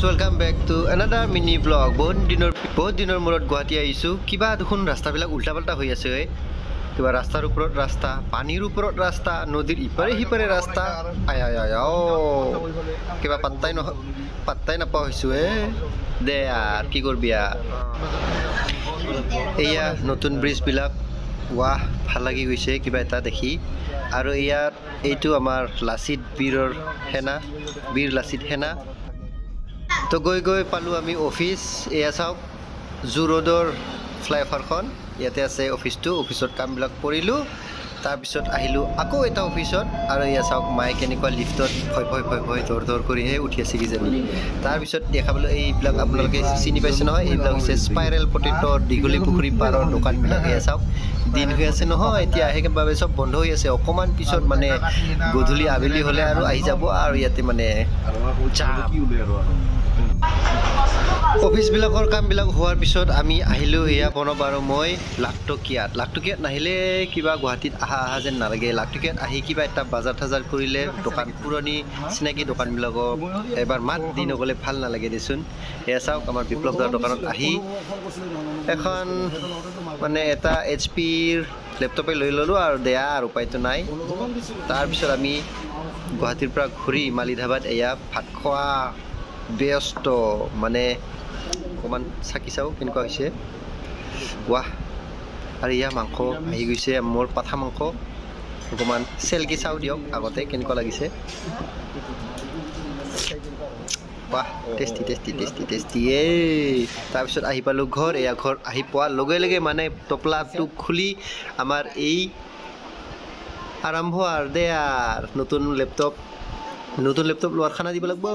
friends, welcome back to another mini vlog. বহুত দিনৰ মূৰত গুৱাহাটী আহিছো কিবা দেখোন ৰাস্তাবিলাক উল্টা-পাল্টা হৈ আছে কিবা ৰাস্তাৰ ওপৰত ৰাস্তা পানীৰ ওপৰত ৰাস্তা নদীৰ ইপাৰে হিপাৰে ৰাস্তা কিবা পাত্তাই নাপাওঁ হৈছো দে আর কি করবি এয়া নতুন ব্রিজ বিলাক ওয়াহ ভাল লাগি গৈছে কিবা এটা দেখি আৰু ইয়াত এইটো আমাৰ লাচিত বীৰ লাচিত সেনা তো গৈ পালো আমি অফিস এয়া চাওক জু ৰোডৰ ফ্লাইঅভাৰখন ইয়াতে আছে অফিসত কামবিলাক কৰিলো তাৰ পিছত আহিলো আকৌ এটা অফিসত আৰু এয়া চাওক মাই কেনেকুৱা লিফটত ভয় দৰ কৰিহে উঠি আছে কিজানি তাৰ পিছত দেখাবলৈ এইবিলাক আপোনালোকে চিনি পাইছে নহয় এইবিলাক হৈছে স্পাইৰেল পটেটো দিগলি পুখুৰী পাৰৰ দোকানবিলাক এয়া চাওক দিন হৈ আছে নহয় এতিয়া একেবাৰে সব বন্ধ হৈ আছে অকমান পিছত মানে গধূলি আবেলি হলে আৰু আহি যাব আৰু ইয়াতে মানে অফিস বিলাকৰ কাম বিলাক হোৱাৰ পিছত আমি আহিলো এয়া বনব আৰু মই লাখটকিয়াত নাহিলে কিবা গুৱাহাটীত আহা যেন নালাগে লাখটকিয়াত আহি কিবা এটা বাজাৰ কৰিলে দোকান পুৰণি চিনাকি দোকানবিলাকক এবাৰ মাত দি নগ'লে ভাল নালাগে দেচোন এয়া চাওক আমাৰ বিপ্লৱ দাৰ দোকানত আহি এখন মানে এটা HPৰ লেপটপে লৈ ললো আৰু দেয়া আৰু উপায়তো নাই তাৰপিছত আমি গুৱাহাটীৰ পৰা ঘূৰি মালি ধাবাত এয়া ভাত খোৱা ব্যস্ত মানে অকমান চাকি চাও কেনেকুৱা হৈছে ৱাহ আৰু ইয়া মাংস আহি গৈছে মোৰ পাঠা মাংস অকমান চেলকি চাও দিয়ক আগতে কেনেকুৱা লাগিছে ৱাহ টেষ্টি তাৰপিছত আহি পালো ঘৰ আহি পোৱাৰ লগে লগে মানে টপলাটো খুলি আমাৰ এই আৰম্ভ আৰু দে নতুন লেপটপ লোৱাৰ খানা দিব লাগিব